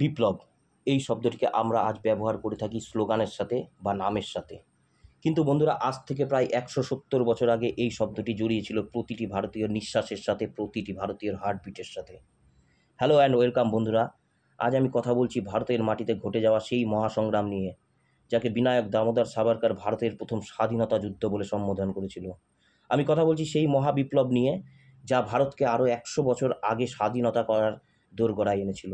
বিপ্লব এই শব্দটিকে আমরা আজ ব্যবহার করে থাকি স্লোগানের সাথে বা নামের সাথে। কিন্তু বন্ধুরা, আজ থেকে প্রায় ১৭০ বছর আগে এই শব্দটি জড়িয়েছিল প্রতিটি ভারতীয় নিঃশ্বাসের সাথে, প্রতিটি ভারতীয়র হার্টবিটের সাথে। হ্যালো অ্যান্ড ওয়েলকাম বন্ধুরা। আজ আমি কথা বলছি ভারতের মাটিতে ঘটে যাওয়া সেই মহাসংগ্রাম নিয়ে, যাকে বিনায়ক দামোদর সাভারকর ভারতের প্রথম স্বাধীনতা যুদ্ধ বলে সম্বোধন করেছিল। আমি কথা বলছি সেই মহাবিপ্লব নিয়ে, যা ভারতকে আরও ১০০ বছর আগে স্বাধীনতা করার দোরগোড়ায় এনেছিল।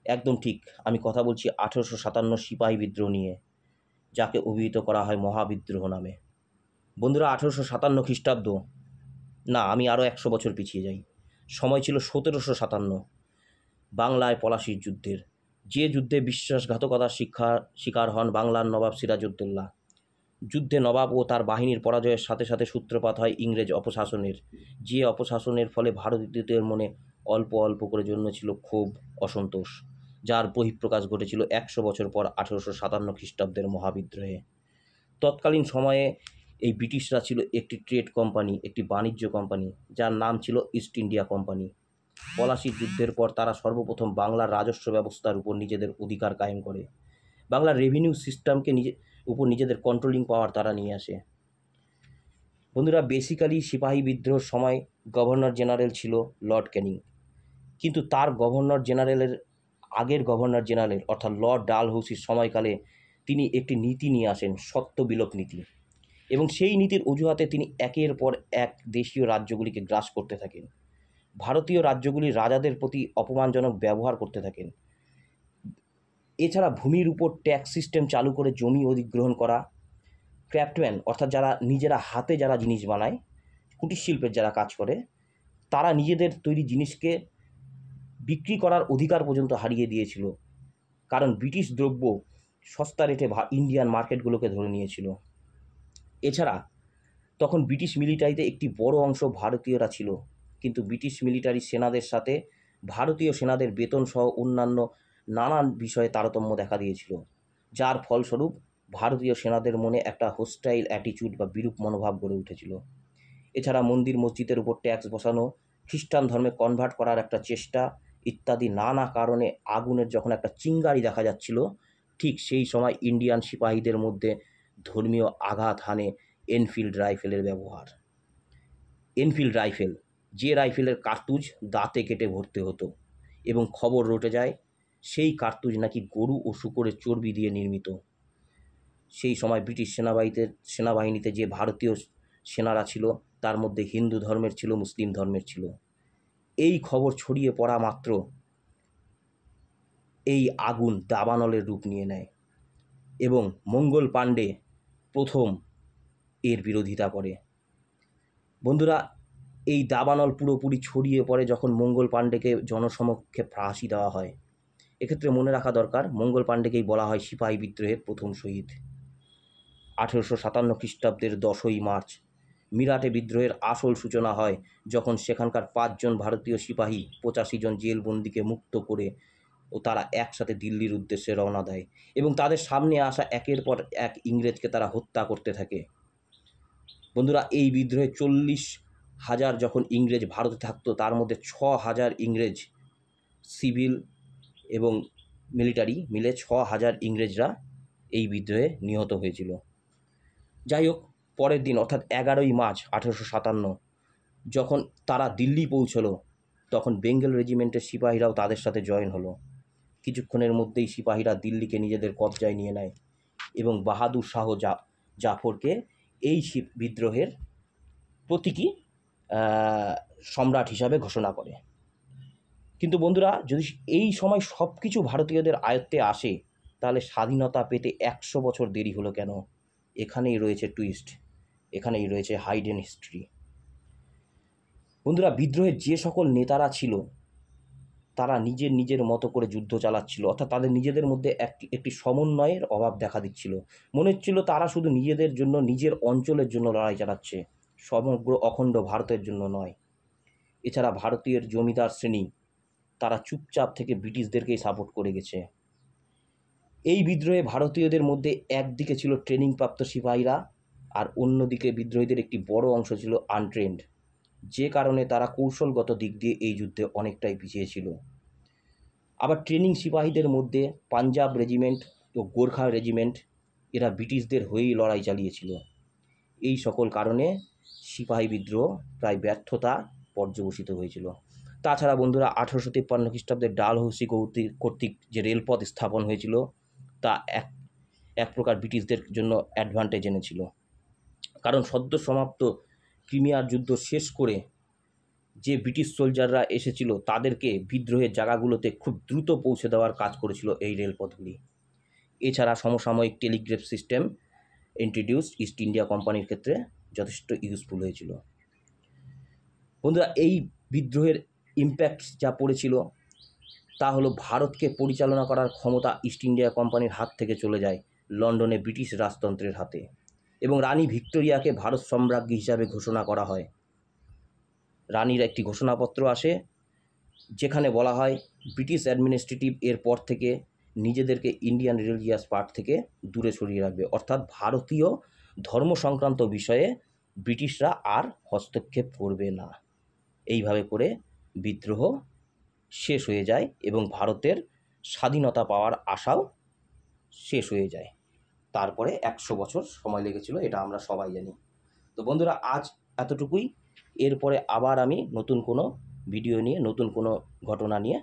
একদম ঠিক, আমি কথা বলছি ১৮৫৭ সিপাহী বিদ্রোহ নিয়ে, যাকে অভিহিত করা হয় মহাবিদ্রোহ নামে। বন্ধুরা, ১৮৫৭ খ্রিস্টাব্দ না, আমি আরও ১০০ বছর পিছিয়ে যাই। সময় ছিল ১৭৫৭, বাংলায় পলাশির যুদ্ধের, যে যুদ্ধে বিশ্বাসঘাতকতার শিকার হন বাংলার নবাব সিরাজউদ্দৌলা। যুদ্ধে নবাব ও তার বাহিনীর পরাজয়ের সাথে সাথে সূত্রপাত হয় ইংরেজ অপশাসনের, যে অপশাসনের ফলে ভারতীয়দের মনে অল্প অল্প করে জন্মেছিল ক্ষোভ, অসন্তোষ, যার বহিঃপ্রকাশ ঘটেছিল ১০০ বছর পর ১৮৫৭ খ্রিস্টাব্দের মহাবিদ্রোহে। তৎকালীন সময়ে এই ব্রিটিশরা ছিল একটি ট্রেড কোম্পানি, একটি বাণিজ্য কোম্পানি, যার নাম ছিল ইস্ট ইন্ডিয়া কোম্পানি। পলাশির যুদ্ধের পর তারা সর্বপ্রথম বাংলার রাজস্ব ব্যবস্থার উপর নিজেদের অধিকার কায়েম করে। বাংলার রেভিনিউ সিস্টেমকে নিজেদের কন্ট্রোলিং পাওয়ার তারা নিয়ে আসে। বন্ধুরা, বেসিক্যালি সিপাহী বিদ্রোহের সময় গভর্নর জেনারেল ছিল লর্ড ক্যানিং, কিন্তু তার গভর্নর জেনারেলের আগের গভর্নর জেনারেল অর্থাৎ লর্ড ডালহৌসির সময়কালে তিনি একটি নীতি নিয়ে আসেন, সত্য বিলোপ নীতি, এবং সেই নীতির অজুহাতে তিনি একের পর এক দেশীয় রাজ্যগুলিকে গ্রাস করতে থাকেন। ভারতীয় রাজ্যগুলি রাজাদের প্রতি অপমানজনক ব্যবহার করতে থাকেন। এছাড়া ভূমির উপর ট্যাক্স সিস্টেম চালু করে জমি অধিগ্রহণ করা, ক্র্যাফটম্যান অর্থাৎ যারা নিজেরা হাতে যারা জিনিস বানায়, কুটির শিল্পের যারা কাজ করে, তারা নিজেদের তৈরি জিনিসকে বিক্রি করার অধিকার পর্যন্ত হারিয়ে দিয়েছিল, কারণ ব্রিটিশ দ্রব্য সস্তা রেটে ইন্ডিয়ান মার্কেটগুলোকে ধরে নিয়েছিল। এছাড়া তখন ব্রিটিশ মিলিটারিতে একটি বড় অংশ ভারতীয়রা ছিল, কিন্তু ব্রিটিশ মিলিটারি সেনাদের সাথে ভারতীয় সেনাদের বেতন সহ অন্যান্য নানান বিষয়ে তারতম্য দেখা দিয়েছিল, যার ফলস্বরূপ ভারতীয় সেনাদের মনে একটা হোস্টাইল অ্যাটিটিউড বা বিরূপ মনোভাব গড়ে উঠেছিল। এছাড়া মন্দির মসজিদের উপর ট্যাক্স বসানো, খ্রিস্টান ধর্মে কনভার্ট করার একটা চেষ্টা ইত্যাদি নানা কারণে আগুনের যখন একটা চিঙ্গারি দেখা যাচ্ছিল, ঠিক সেই সময় ইন্ডিয়ান সিপাহীদের মধ্যে ধর্মীয় আঘাত হানে এনফিল্ড রাইফেলের ব্যবহার। এনফিল্ড রাইফেল, যে রাইফেলের কার্তুজ দাঁতে কেটে ভরতে হতো, এবং খবর রটে যায় সেই কার্তুজ নাকি গরু ও শূকরের চর্বি দিয়ে নির্মিত। সেই সময় ব্রিটিশ সেনাবাহিনীতে যে ভারতীয় সেনারা ছিল, তার মধ্যে হিন্দু ধর্মের ছিল, মুসলিম ধর্মের ছিল। এই খবর ছড়িয়ে পড়া মাত্র এই আগুন দাবানলের রূপ নিয়ে নেয়, এবং মঙ্গল পাণ্ডে প্রথম এর বিরোধিতা করে। বন্ধুরা, এই দাবানল পুরোপুরি ছড়িয়ে পড়ে যখন মঙ্গল পাণ্ডেকে জনসমক্ষে ফাঁসি দেওয়া হয়। এক্ষেত্রে মনে রাখা দরকার, মঙ্গল পাণ্ডেকেই বলা হয় সিপাহী বিদ্রোহের প্রথম শহীদ। ১৮৫৭ খ্রিস্টাব্দের ১০ই মার্চ মিরাটে বিদ্রোহের আসল সূচনা হয়, যখন সেখানকার ৫ জন ভারতীয় সিপাহী ৮৫ জন জেলবন্দিকে মুক্ত করে ও তারা একসাথে দিল্লির উদ্দেশ্যে রওনা দেয়, এবং তাদের সামনে আসা একের পর এক ইংরেজকে তারা হত্যা করতে থাকে। বন্ধুরা, এই বিদ্রোহে ৪০,০০০ যখন ইংরেজ ভারতে থাকতো, তার মধ্যে ৬,০০০ ইংরেজ সিভিল এবং মিলিটারি মিলে ৬,০০০ ইংরেজরা এই বিদ্রোহে নিহত হয়েছিল। যাই হোক, পরের দিন অর্থাৎ ১১ই মার্চ ১৮৫৭ যখন তারা দিল্লি পৌঁছলো, তখন বেঙ্গল রেজিমেন্টের সিপাহীরাও তাদের সাথে জয়েন হলো। কিছুক্ষণের মধ্যেই সিপাহীরা দিল্লিকে নিজেদের কবজায় নিয়ে নেয় এবং বাহাদুর শাহ জাফরকে এই বিদ্রোহের প্রতীকী সম্রাট হিসাবে ঘোষণা করে। কিন্তু বন্ধুরা, যদি এই সময় সব কিছু ভারতীয়দের আয়ত্তে আসে, তাহলে স্বাধীনতা পেতে ১০০ বছর দেরি হলো কেন? এখানেই রয়েছে টুইস্ট, এখানেই রয়েছে হাইডেন হিস্ট্রি। বন্ধুরা, বিদ্রোহের যে সকল নেতারা ছিল, তারা নিজের মতো করে যুদ্ধ চালাচ্ছিল, অর্থাৎ তাদের নিজেদের মধ্যে একটি সমন্বয়ের অভাব দেখা দিচ্ছিল। মনে হচ্ছিল তারা শুধু নিজেদের জন্য, নিজের অঞ্চলের জন্য লড়াই চালাচ্ছে, সমগ্র অখণ্ড ভারতের জন্য নয়। এছাড়া ভারতীয় জমিদার শ্রেণী তারা চুপচাপ থেকে ব্রিটিশদেরকেই সাপোর্ট করে গেছে। এই বিদ্রোহে ভারতীয়দের মধ্যে একদিকে ছিল ট্রেনিংপ্রাপ্ত সিপাহীরা, আর অন্যদিকে বিদ্রোহীদের একটি বড় অংশ ছিল আনট্রেন্ড, যে কারণে তারা কৌশলগত দিক দিয়ে এই যুদ্ধে অনেকটাই পিছিয়ে ছিল। আবার ট্রেনিং সিপাহীদের মধ্যে পাঞ্জাব রেজিমেন্ট ও গোর্খা রেজিমেন্ট এরা ব্রিটিশদের হয়েই লড়াই চালিয়েছিল। এই সকল কারণে সিপাহী বিদ্রোহ প্রায় ব্যর্থতা পর্যবসিত হয়েছিল। তাছাড়া বন্ধুরা 1853 খ্রিস্টাব্দে ডালহৌসি কর্তৃক যে রেলপথ স্থাপন হয়েছিল তা এক প্রকার ব্রিটিশদের জন্য অ্যাডভান্টেজ এনেছিল। কারণ সদ্য সমাপ্ত ক্রিমিয়ার যুদ্ধ শেষ করে যে ব্রিটিশ সোলজাররা এসেছিল তাদেরকে বিদ্রোহের জায়গাগুলোতে খুব দ্রুত পৌঁছে দেওয়ার কাজ করেছিল এই রেলপথগুলি। এছাড়া সমসাময়িক Telegraph system introduced east India কোম্পানির ক্ষেত্রে যথেষ্ট ইউজফুল হয়েছিল। বন্ধুরা, এই বিদ্রোহের ইম্প্যাক্ট যা পড়েছিল তা হলো ভারতকে পরিচালনা করার ক্ষমতা ইস্ট ইন্ডিয়া কোম্পানির হাত থেকে চলে যায় লন্ডনে ব্রিটিশ রাজতন্ত্রের হাতে এবং রানী ভিক্টোরিয়াকে ভারত সম্রাজ্ঞী হিসাবে ঘোষণা করা হয়। রানীর একটি ঘোষণাপত্র আসে যেখানে বলা হয় ব্রিটিশ অ্যাডমিনিস্ট্রেটিভ এর পর থেকে নিজেদেরকে ইন্ডিয়ান রিলিজিয়াস পার্ট থেকে দূরে সরিয়ে রাখবে, অর্থাৎ ভারতীয় ধর্ম সংক্রান্ত বিষয়ে ব্রিটিশরা আর হস্তক্ষেপ করবে না। এইভাবে করে বিদ্রোহ শেষ হয়ে যায় এবং ভারতের স্বাধীনতা পাওয়ার আশাও শেষ হয়ে যায়। তারপরে 100 বছর সময় লেগেছিল, এটা আমরা সবাই জানি। তো বন্ধুরা, আজ এতটুকুই। এরপরে আবার আমি নতুন কোনো ভিডিও নিয়ে, নতুন কোনো ঘটনা নিয়ে